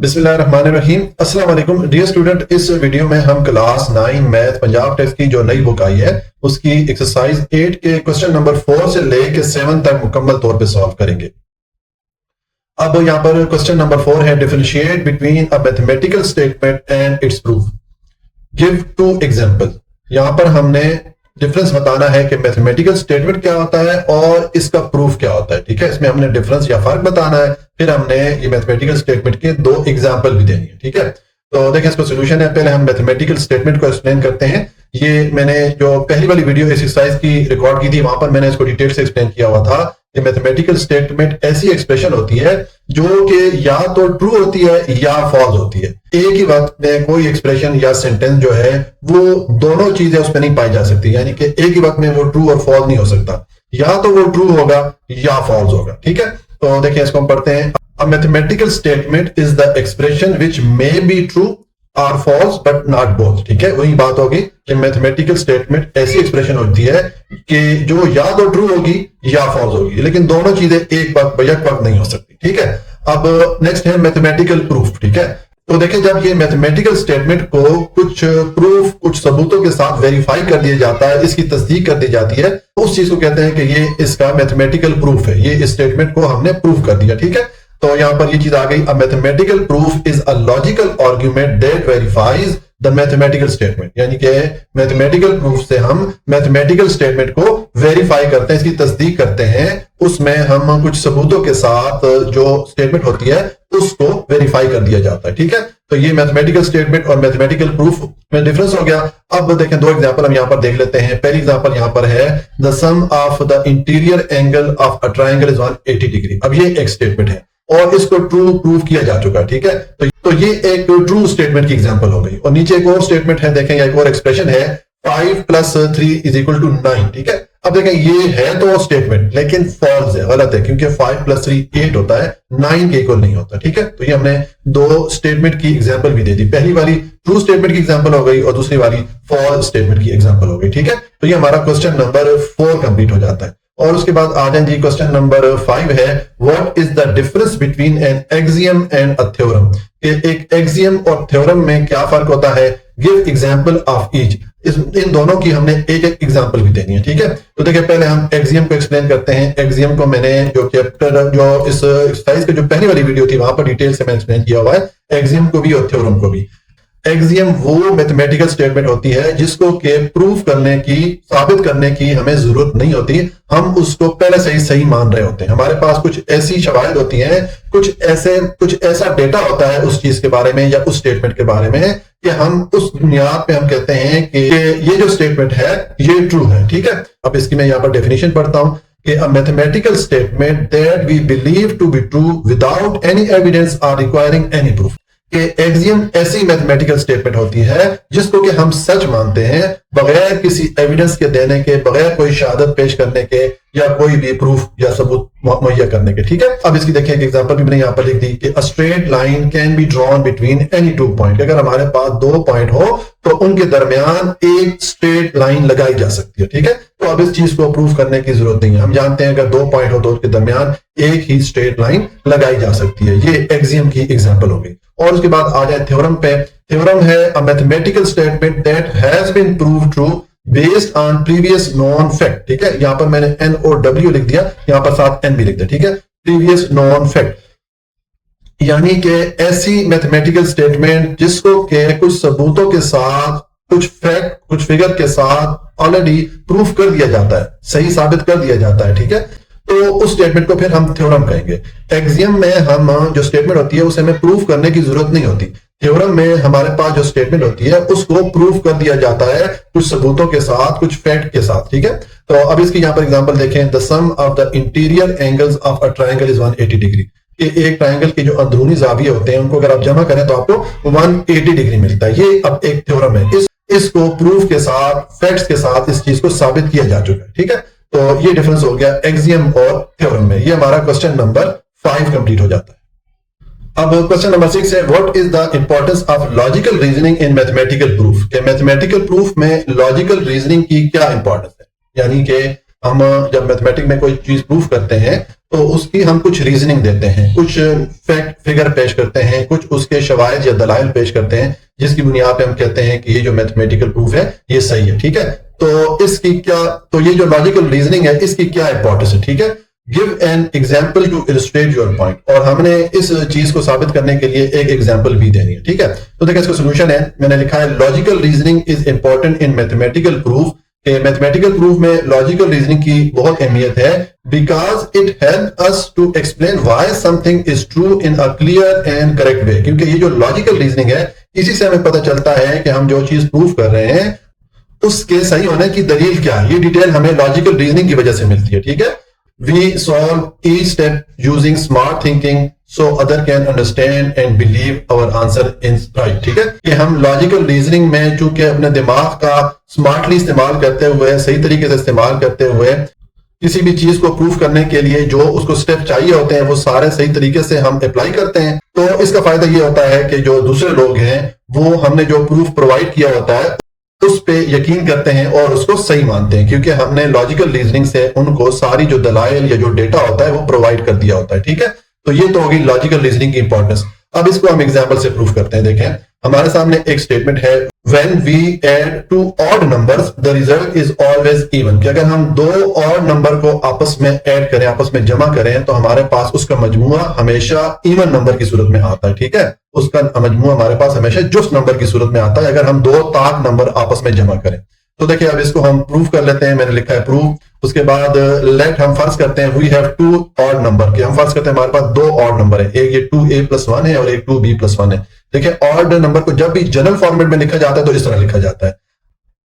बिस्मिल्लाहिर्रहमानिर्रहीम। अस्सलाम वालेकुम डियर स्टूडेंट, इस वीडियो में हम क्लास 9 मैथ पंजाब टेस्ट की जो नई बुक आई है उसकी एक्सरसाइज 8 के क्वेश्चन नंबर 4 से लेके 7 तक मुकम्मल तौर पे सॉल्व करेंगे। अब यहाँ पर क्वेश्चन नंबर 4 है, differentiate between a mathematical statement and it's proof, give 2 example. यहाँ पर हमने डिफरेंस बताना है कि मैथमेटिकल स्टेटमेंट क्या होता है और इसका प्रूफ क्या होता है। ठीक है, इसमें हमने डिफरेंस या फर्क बताना है, फिर हमने ये मैथमेटिकल स्टेटमेंट के 2 एग्जांपल भी देनी है। ठीक है, तो देखें इसको सोल्यूशन है। पहले हम मैथमेटिकल स्टेटमेंट को एक्सप्लेन करते हैं। ये मैंने जो पहली वाली वीडियो एक्सरसाइज की रिकॉर्ड की थी वहां पर मैंने इसको डिटेल से एक्सप्लेन किया हुआ था कि मैथमेटिकल स्टेटमेंट ऐसी एक्सप्रेशन होती है जो कि या तो ट्रू होती है या फॉल्स होती है। एक ही वक्त में कोई एक्सप्रेशन या सेंटेंस जो है वो दोनों चीजें उसमें नहीं पाई जा सकती, यानी कि एक ही वक्त में वो ट्रू और फॉल्स नहीं हो सकता, या तो वो ट्रू होगा या फॉल्स होगा। ठीक है, तो देखिए इसको हम पढ़ते हैं। A mathematical statement is the expression which may be true or false but not both। ठीक है, वही बात होगी कि मैथमेटिकल स्टेटमेंट ऐसी एक्सप्रेशन होती है कि जो या तो ट्रू होगी या फॉल्स होगी, लेकिन दोनों चीजें एक वक्त नहीं हो सकती। ठीक है, अब नेक्स्ट है मैथमेटिकल प्रूफ। ठीक है, तो देखिए जब ये मैथमेटिकल स्टेटमेंट को कुछ प्रूफ, कुछ सबूतों के साथ वेरीफाई कर दिया जाता है, इसकी तस्दीक कर दी जाती है, तो उस चीज को कहते हैं कि ये इसका मैथमेटिकल प्रूफ है, ये इस स्टेटमेंट को हमने प्रूफ कर दिया। ठीक है, तो यहां पर ये चीज आ गई। A mathematical proof is a logical argument that verifies the mathematical statement, यानी कि मैथमेटिकल प्रूफ से हम मैथमेटिकल स्टेटमेंट को वेरीफाई करते हैं, इसकी तस्दीक करते हैं। उसमें हम कुछ सबूतों के साथ जो स्टेटमेंट होती है उसको वेरीफाई कर दिया जाता है। ठीक है, तो ये मैथमेटिकल स्टेटमेंट और मैथमेटिकल प्रूफ में डिफरेंस हो गया। अब देखें 2 एग्जांपल हम यहां पर देख लेते हैं। पहली एग्जांपल यहां पर है, the sum of the interior angle of a triangle is 180 degree. अब ये एक स्टेटमेंट है और इसको ट्रू प्रूफ किया जा चुका है। ठीक है, तो ये एक ट्रू स्टेटमेंट की एग्जांपल हो गई। और नीचे एक और स्टेटमेंट है, देखें एक और एक्सप्रेशन है, 5 + 3 = 9। ठीक है, अब देखें ये है तो स्टेटमेंट लेकिन फॉल्स है, गलत है, क्योंकि 5 + 3 8 होता है, 9 के इक्वल नहीं होता। ठीक है, तो ये हमने 2 स्टेटमेंट की एग्जांपल भी दे दी। पहली वाली ट्रू स्टेटमेंट की एग्जांपल हो गई और दूसरी वाली फॉल्स स्टेटमेंट की एग्जांपल हो गई। ठीक है, तो ये हमारा क्वेश्चन नंबर 4 कंप्लीट हो जाता है। और उसके बाद आ जाए जी क्वेश्चन नंबर 5 है, what is the difference between an axiom and a theorem. एक एक्सियम और थ्योरम में क्या फर्क होता है, गिव एग्जांपल ऑफ ईच। इन दोनों की हमने एक एग्जांपल भी देनी है। ठीक है, तो देखिए पहले हम एक्सियम को एक्सप्लेन करते हैं। एक्सियम को मैंने जो चैप्टर जो इस एक्सरसाइज की जो पहली वाली वीडियो थी वहां पर डिटेल से मैंने एक्सप्लेन किया हुआ है, एक्सियम को भी और थ्योरम को भी। एक्सियम वो मैथमेटिकल स्टेटमेंट होती है जिसको के प्रूफ करने की, साबित करने की हमें जरूरत नहीं होती, हम उसको पहले से ही सही मान रहे होते हैं। हमारे पास कुछ ऐसी शवाहिद होती हैं, कुछ ऐसा डेटा होता है उस चीज के बारे में या उस स्टेटमेंट के बारे में कि हम उस बुनियाद पे हम कहते हैं कि ये जो स्टेटमेंट है ये ट्रू है। ठीक है, अब इसकी मैं यहाँ पर डेफिनेशन पढ़ता हूं कि a mathematical statement that we believe to be true without any evidence और रिक्वायरिंग एनी प्रूफ। कि एक्सियम ऐसी मैथमेटिकल स्टेटमेंट होती है जिसको कि हम सच मानते हैं बगैर किसी एविडेंस के देने के, बगैर कोई शहादत पेश करने के या कोई भी प्रूफ या सबूत मुहैया करने के। ठीक है, अब इसकी देखिए एक एग्जांपल भी मैंने यहाँ पर लिख दी कि a straight line can be drawn between any 2 point. अगर हमारे पास 2 पॉइंट हो तो उनके दरमियान एक स्ट्रेट लाइन लगाई जा सकती है। ठीक है, तो अब इस चीज को प्रूफ करने की जरूरत नहीं है, हम जानते हैं अगर 2 पॉइंट हो तो उसके दरमियान एक ही स्ट्रेट लाइन लगाई जा सकती है। ये एक्सियम की एग्जांपल हो गई। और उसके बाद आ जाए थ्योरम पे। थ्योरम है a mathematical statement that has been proved true based on previous known fact. ठीक है, यहां पर मैंने N और W लिख दिया, यहां पर साथ N भी लिख दिया। ठीक है, प्रीवियस नोन फैक्ट, यानी कि ऐसी मैथमेटिकल स्टेटमेंट जिसको के कुछ सबूतों के साथ, कुछ फैक्ट, कुछ फिगर के साथ ऑलरेडी प्रूफ कर दिया जाता है, सही साबित कर दिया जाता है। ठीक है, तो उस स्टेटमेंट को फिर हम थ्योरम कहेंगे। एक्सियम में हम जो स्टेटमेंट होती है उसे हमें प्रूफ करने की जरूरत नहीं होती। थ्योरम में हमारे पास जो स्टेटमेंट होती है उसको प्रूफ कर दिया जाता है कुछ सबूतों के साथ, कुछ फैक्ट के साथ। ठीक है, तो अब इसकी यहां पर एग्जांपल देखें, the sum of the interior angles of a triangle is 180 degree. एक ट्रायंगल के जो अंदरूनी जाविये होते हैं उनको अगर आप जमा करें तो आपको 180 डिग्री मिलता है। ये अब एक थ्योरम है, इसको प्रूफ के साथ, फैक्ट्स के साथ इस चीज को साबित किया जा चुका है। ठीक है, तो ये डिफरेंस हो गया एक्सियम और थ्योरम में। ये हमारा क्वेश्चन नंबर 5 कंप्लीट हो जाता है। अब क्वेश्चन नंबर 6 है, what is the importance of logical reasoning in mathematical proof. के मैथमेटिकल प्रूफ में लॉजिकल रीजनिंग की क्या इंपॉर्टेंस है, यानी कि हम जब मैथमेटिक्स में कोई चीज प्रूफ करते हैं तो उसकी हम कुछ रीजनिंग देते हैं, कुछ फैक्ट फिगर पेश करते हैं, कुछ उसके शवाहिद या दलाइल पेश करते हैं, जिसकी बुनियाद पे हम कहते हैं कि ये जो मैथमेटिकल प्रूफ है ये सही है। ठीक है, तो इसकी क्या, तो ये जो लॉजिकल रीजनिंग है इसकी क्या इंपॉर्टेंस है। ठीक है, give an example to illustrate your point, और हमने इस चीज को साबित करने के लिए एक एग्जाम्पल भी देनी है। ठीक है, तो देखिए इसका सोल्यूशन है, मैंने लिखा है logical reasoning is important in mathematical proof. Mathematical proof में लॉजिकल रीजनिंग की बहुत अहमियत है, because it help us to explain why something is true in a clear and correct way. क्योंकि ये जो लॉजिकल रीजनिंग है इसी से हमें पता चलता है कि हम जो चीज प्रूफ कर रहे हैं उसके सही होने की दलील क्या है। ये डिटेल हमें लॉजिकल रीजनिंग की वजह से मिलती है। ठीक है, we solve each step using smart thinking so other can understand and believe our answer is right। ठीक है, कि हम लॉजिकल रीजनिंग में चूंकि अपने दिमाग का स्मार्टली इस्तेमाल करते हुए, सही तरीके से इस्तेमाल करते हुए किसी भी चीज को प्रूफ करने के लिए जो उसको स्टेप चाहिए होते हैं वो सारे सही तरीके से हम अप्लाई करते हैं, तो इसका फायदा ये होता है कि जो दूसरे लोग हैं वो हमने जो प्रूफ प्रोवाइड किया होता है उस पे यकीन करते हैं और उसको सही मानते हैं, क्योंकि हमने लॉजिकल रीजनिंग से उनको सारी जो दलाइल या जो डेटा होता है वो प्रोवाइड कर दिया होता है। ठीक है, तो ये तो होगी लॉजिकल रीजनिंग की इंपॉर्टेंस। अब इसको हम एग्जांपल से प्रूफ करते हैं। देखें, हमारे सामने एक स्टेटमेंट है, when we add two odd numbers the result is always even, कि अगर हम दो ऑड नंबर को आपस में ऐड करें, आपस में जमा करें, तो हमारे पास उसका मजमुआ हमेशा इवन नंबर की सूरत में आता है। ठीक है, उसका मजमुआ हमारे पास हमेशा जुस्त नंबर की सूरत में आता है अगर हम दो ताक नंबर आपस में जमा करें। तो देखिए अब इसको हम प्रूफ कर लेते हैं, मैंने लिखा है प्रूफ। उसके बाद लेट हम फर्ज करते हैं we have two odd number, कि हम फर्ज करते हैं हमारे पास दो ऑड नंबर है, एक ये 2a+1 है और एक 2b+1 है। देखिए ऑड नंबर को जब भी जनरल फॉर्मेट में लिखा जाता है तो इस तरह लिखा जाता है,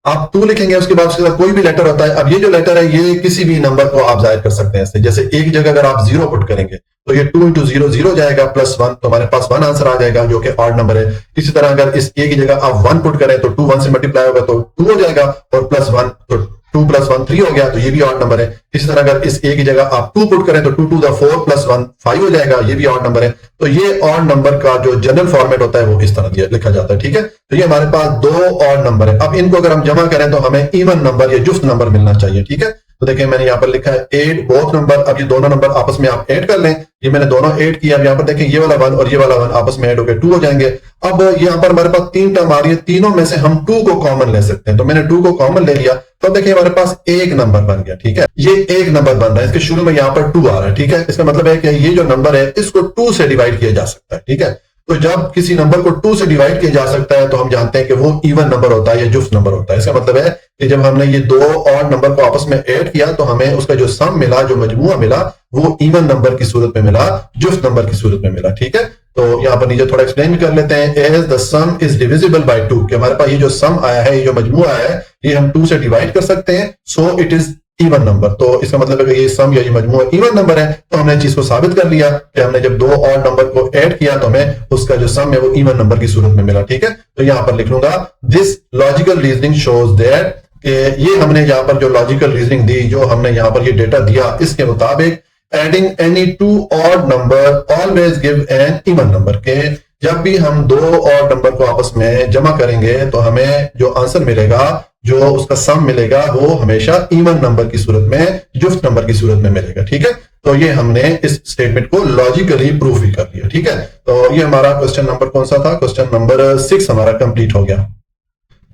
आप 2 लिखेंगे, उसके बाद उसके साथ कोई भी लेटर होता है। अब ये जो लेटर है ये किसी भी नंबर को आप जाहिर कर सकते हैं ऐसे, जैसे एक जगह अगर आप 0 पुट करेंगे तो ये 2 × 0 0 जाएगा +1, तो हमारे पास 1 आंसर आ जाएगा जो कि ऑड नंबर है। इसी तरह अगर इस ए की जगह आप 1 पुट करें तो 2 1 से मल्टीप्लाई होगा तो 2 हो जाएगा, और +1 तो 2 + 1 3 हो गया, तो ये भी ऑड नंबर है। इसी तरह अगर इस ए की जगह आप 2 पुट करें तो 2 × 4 + 1 5 हो जाएगा, ये भी ऑड नंबर है। तो ये ऑड नंबर का जो जनरल फॉर्मेट होता है वो इस तरह लिखा जाता है। ठीक है, तो ये हमारे पास दो ऑड नंबर है। अब इनको अगर हम जमा करें तो हमें इवन नंबर या जुस्त नंबर मिलना चाहिए। ठीक है, तो देखिए मैंने यहाँ पर लिखा है ऐड बोथ नंबर। अब ये दोनों नंबर आपस में आप ऐड कर लें, ये मैंने दोनों ऐड किया। अब यहाँ पर देखें ये वाला 1 और ये वाला 1 आपस में ऐड होकर 2 हो जाएंगे। अब यहाँ पर हमारे पास 3 टर्म आ रही है, तीनों में से हम 2 को कॉमन ले सकते हैं, तो मैंने 2 को कॉमन ले लिया। तो देखिए हमारे पास एक नंबर बन गया। ठीक है, ये एक नंबर बन रहा है, इसके शुरू में यहाँ पर 2 आ रहा है। ठीक है, इसका मतलब है कि ये जो नंबर है इसको 2 से डिवाइड किया जा सकता है। ठीक है, तो जब किसी नंबर को 2 से डिवाइड किया जा सकता है तो हम जानते हैं कि वो इवन नंबर होता है या जुस्त नंबर होता है। इसका मतलब है कि जब हमने ये दो ऑड नंबर को आपस में ऐड किया तो हमें उसका जो सम मिला, जो मजमुआ मिला, वो इवन नंबर की सूरत में मिला, जुस्त नंबर की सूरत में मिला। ठीक है, तो यहाँ पर नीचे थोड़ा एक्सप्लेन कर लेते हैं। As the sum is divisible by 2, कि हमारे पास ये जो सम आया है, ये जो मजमुआ है, ये हम 2 से डिवाइड कर सकते हैं, so it is even number. तो इसका मतलब है कि ये सम या ये मजमूआ इवन नंबर है। तो हमने चीज को साबित कर लिया कि हमने जब दो ऑड नंबर को ऐड किया तो हमें उसका जो सम है वो इवन नंबर की सूरत में मिला। ठीक है, तो यहां पर लिख लूंगा this logical reasoning shows that, ये हमने यहाँ पर जो लॉजिकल रीजनिंग दी, जो हमने यहाँ पर ये डेटा दिया, इसके मुताबिक adding any 2 odd number always give an even number, के जब भी हम दो ऑड नंबर को आपस में जमा करेंगे तो हमें जो आंसर मिलेगा, जो उसका सम मिलेगा, वो हमेशा इवन नंबर की सूरत में, जुफ्त नंबर की सूरत में मिलेगा। ठीक है, तो ये हमने इस स्टेटमेंट को लॉजिकली प्रूफ भी कर लिया। ठीक है, तो ये हमारा क्वेश्चन नंबर कौन सा था? क्वेश्चन नंबर 6 हमारा कंप्लीट हो गया।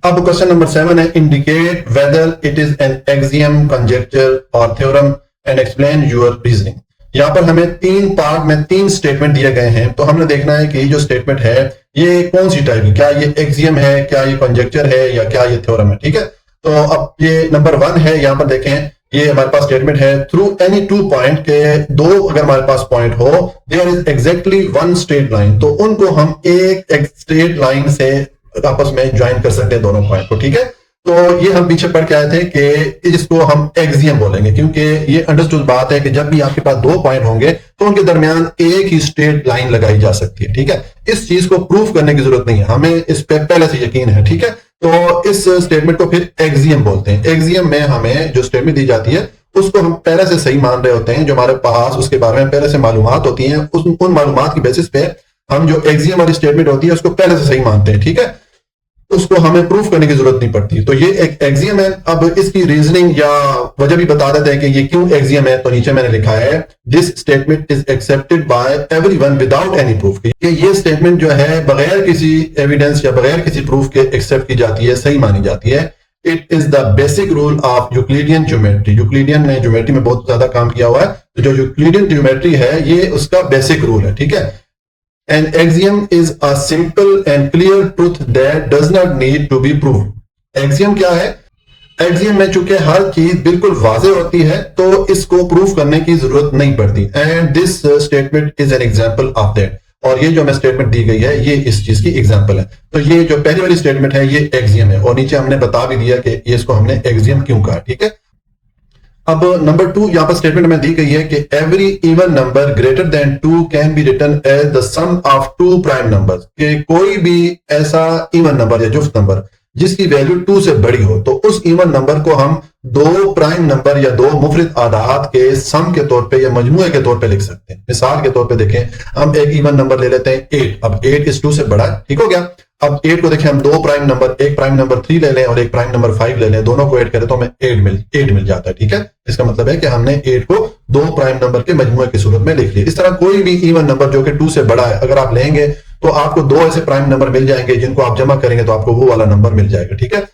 अब क्वेश्चन नंबर 7 है, indicate whether it is an axiom, conjecture और theorem and explain your reasoning. यहाँ पर हमें 3 पार्ट में 3 स्टेटमेंट दिए गए हैं, तो हमने देखना है कि ये जो स्टेटमेंट है ये कौन सी टाइप की, क्या ये एक्सियम है, क्या ये कंजेक्चर है, या क्या ये थ्योरम है। ठीक है, तो अब ये नंबर 1 है, यहाँ पर देखें ये हमारे पास स्टेटमेंट है, थ्रू एनी 2 पॉइंट के दो अगर हमारे पास पॉइंट हो, there is exactly 1 straight line, तो उनको हम एक स्ट्रेट लाइन से आपस में ज्वाइन कर सकते हैं दोनों पॉइंट को। ठीक है, तो ये हम पीछे पढ़ के आए थे कि इसको हम एक्सियम बोलेंगे, क्योंकि ये अंडरस्टूड बात है कि जब भी आपके पास 2 पॉइंट होंगे तो उनके दरमियान एक ही स्ट्रेट लाइन लगाई जा सकती है। ठीक है, इस चीज को प्रूफ करने की जरूरत नहीं है, हमें इस पे पहले से यकीन है। ठीक है, तो इस स्टेटमेंट को फिर एक्सियम बोलते हैं। एक्सियम में हमें जो स्टेटमेंट दी जाती है उसको हम पहले से सही मान रहे होते हैं, जो हमारे पास उसके बारे में पहले से मालूमात होती हैं, उन मालूमात की बेसिस पे हम जो एक्सियम वाली स्टेटमेंट होती है उसको पहले से सही मानते हैं। ठीक है, उसको हमें प्रूफ करने की जरूरत नहीं पड़ती। तो ये एक एक्सियम है। अब इसकी रीजनिंग या वजह भी बता देते हैं कि ये क्यों एक्सियम है। तो नीचे मैंने लिखा है, this statement is accepted by everyone without any proof. ये स्टेटमेंट जो है बगैर किसी एविडेंस या बगैर किसी प्रूफ के एक्सेप्ट की जाती है, सही मानी जाती है। It is the basic rule of Euclidean geometry. Euclidean ने ज्योमेट्री में बहुत ज्यादा काम किया हुआ है, तो जो यूक्लिडियन ज्योमेट्री है ये उसका बेसिक रूल है, ठीक है। An axiom is a simple and clear truth that does not need to be proved. Axiom क्या है? Axiom में चूंकि हर चीज बिल्कुल वाज़े होती है तो इसको प्रूफ करने की जरूरत नहीं पड़ती। And this statement is an example of that. और ये जो हमें स्टेटमेंट दी गई है ये इस चीज की एग्जांपल है। तो ये जो पहली वाली स्टेटमेंट है ये एक्सियम है, और नीचे हमने बता भी दिया कि ये इसको हमने एक्सियम क्यों कहा, ठीक है। अब नंबर 2 यहां पर स्टेटमेंट में दी गई है कि every even number greater than 2 can be written as the sum of 2 prime numbers. कि कोई भी ऐसा इवन नंबर या जुफ्त नंबर जिसकी वैल्यू 2 से बड़ी हो, तो उस इवन नंबर को हम 2 प्राइम नंबर या 2 मुफरिद आदाद के सम के तौर पे या मजमूए के तौर पे लिख सकते हैं। मिसाल के तौर पे देखें, हम एक इवन नंबर ले लेते हैं 8। अब 8 इस 2 से बड़ा है, ठीक हो गया। अब 8 को देखें हम 2 प्राइम नंबर, एक प्राइम नंबर 3 ले लें और एक प्राइम नंबर 5 ले लें, दोनों को ऐड करें तो हमें 8 मिल जाता है, ठीक है। इसका मतलब है कि हमने 8 को 2 प्राइम नंबर के मजमूए की सूरत में लिख लिया। इस तरह कोई भी इवन नंबर जो कि 2 से बड़ा है अगर आप लेंगे तो आपको 2 ऐसे प्राइम नंबर मिल जाएंगे जिनको आप जमा करेंगे तो आपको वो वाला नंबर मिल जाएगा, ठीक है।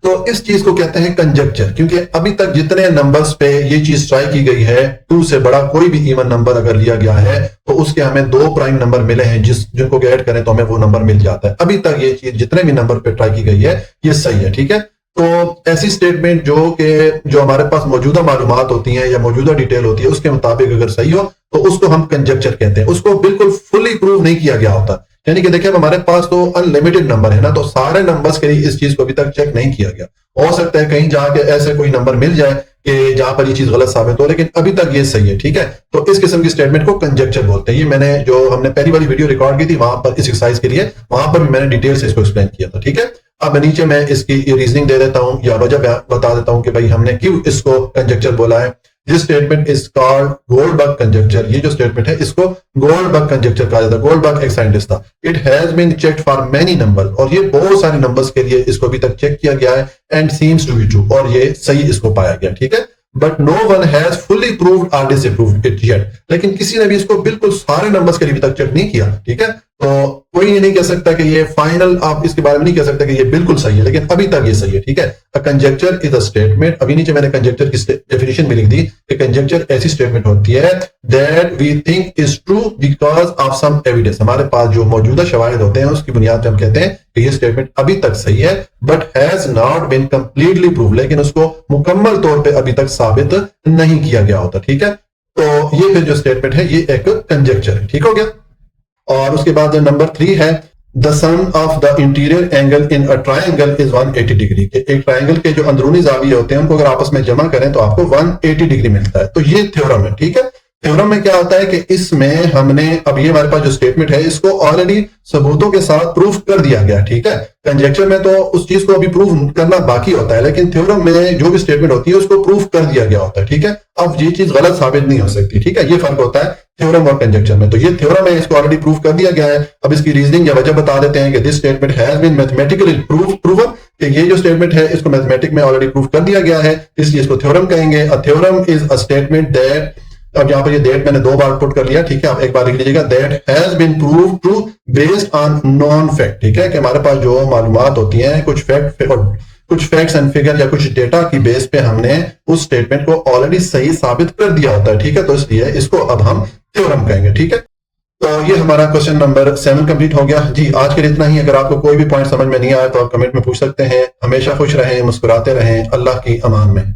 तो इस चीज को कहते हैं कंजक्चर, क्योंकि अभी तक जितने नंबर्स पे ये चीज ट्राई की गई है, 2 से बड़ा कोई भी इवन नंबर अगर लिया गया है तो उसके हमें 2 प्राइम नंबर मिले हैं जिनको ऐड करें तो हमें वो नंबर मिल जाता है। अभी तक ये चीज जितने भी नंबर पे ट्राई की गई है ये सही है, ठीक है। तो ऐसी स्टेटमेंट जो हमारे पास मौजूदा मालूमात होती हैं या मौजूदा डिटेल होती है उसके मुताबिक अगर सही हो तो उसको हम कंजक्चर कहते हैं। उसको बिल्कुल फुली प्रूव नहीं किया गया होता, यानी कि देखिए हमारे पास तो अनलिमिटेड नंबर है ना, तो सारे नंबर्स के लिए इस चीज को अभी तक चेक नहीं किया गया। हो सकता है कहीं जाके ऐसे कोई नंबर मिल जाए कि जहां पर ये चीज गलत साबित हो, लेकिन अभी तक ये सही है, ठीक है। तो इस किस्म की स्टेटमेंट को कंजक्चर बोलते हैं। ये मैंने जो हमने पहली वाली वीडियो रिकॉर्ड की थी वहां पर इस एक्सरसाइज के लिए, वहां पर भी मैंने डिटेल से इसको एक्सप्लेन किया था, ठीक है। अब नीचे मैं इसकी रीजनिंग दे देता हूं या वजह बता देता हूं कि भाई हमने क्यों इसको कंजक्चर बोला है। This statement is called Goldberg conjuncture. ये जो स्टेटमेंट है इसको गोल्डबर्ग कंजक्चर कहा जाता है। गोल्डबर्ग एक साइंटिस्ट था। It has been checked for many number, और ये बहुत सारे नंबर्स के लिए इसको अभी तक चेक किया गया है, and seems to be true, और ये सही इसको पाया गया, ठीक है। But no one has fully proved और डिसअप्रूव्ड इट येट। लेकिन किसी ने भी इसको बिल्कुल सारे नंबर्स के लिए अभी तक चेक नहीं किया, ठीक है। तो कोई ये नहीं कह सकता कि ये फाइनल, आप इसके बारे में नहीं कह सकते कि ये बिल्कुल सही है, लेकिन अभी तक ये सही है, ठीक है। अ कंजक्चर इज अ स्टेटमेंट। अभी नीचे मैंने कंजक्चर की डेफिनेशन भी लिख दी कि कंजक्चर ऐसी स्टेटमेंट होती है that we think is true because of some evidence. हमारे पास जो मौजूदा शवाहिद होते हैं उसकी बुनियाद पर हम कहते हैं कि ये स्टेटमेंट अभी तक सही है, but has not been completely prove, लेकिन उसको मुकम्मल तौर पर अभी तक साबित नहीं किया गया होता, ठीक है। तो ये फिर जो स्टेटमेंट है ये एक कंजक्चर है, ठीक हो गया। और उसके बाद नंबर 3 है the sum of the interior angle in a triangle is 180 degree. एक ट्राइंगल के जो अंदरूनी जाविये होते हैं उनको अगर आपस में जमा करें तो आपको 180 डिग्री मिलता है। तो ये थ्योरम है, ठीक है। थ्योरम में क्या होता है कि इसमें हमने, अब ये हमारे पास जो स्टेटमेंट है इसको ऑलरेडी सबूतों के साथ प्रूफ कर दिया गया, ठीक है। कंजक्चर में तो उस चीज को अभी प्रूफ करना बाकी होता है, लेकिन थ्योरम में जो भी स्टेटमेंट होती है उसको प्रूफ कर दिया गया होता है, ठीक है। अब ये चीज गलत साबित नहीं हो सकती, ठीक है। ये फर्क होता है थ्योरम और कंजक्चर में। तो ये थ्योरम है, इसको ऑलरेडी प्रूफ कर दिया गया है। अब इसकी रीजनिंग या वजह बता देते हैं कि this statement has been mathematically proven, कि ये जो स्टेटमेंट है इसको मैथमेटिक में ऑलरेडी प्रूफ कर दिया गया है, इसलिए इसको थ्योरम कहेंगे। अ theorem is a statement that, अब यहां पर ये दैट मैंने 2 बार पुट कर लिया, ठीक है। आप एक बार लिख लीजिएगा, that has been proved true based on known fact, ठीक है। कि हमारे पास जो मालूमात होती हैं कुछ फैक्ट्स एंड फिगर या कुछ डेटा की बेस पे हमने उस स्टेटमेंट को ऑलरेडी सही साबित कर दिया होता है, ठीक है। तो इसलिए इसको अब हम थ्योरम कहेंगे, ठीक है। तो ये हमारा क्वेश्चन नंबर 7 कंप्लीट हो गया जी। आज के लिए इतना ही। अगर आपको कोई भी पॉइंट समझ में नहीं आया तो आप कमेंट में पूछ सकते हैं। हमेशा खुश रहें, मुस्कुराते रहें। अल्लाह की अमान में।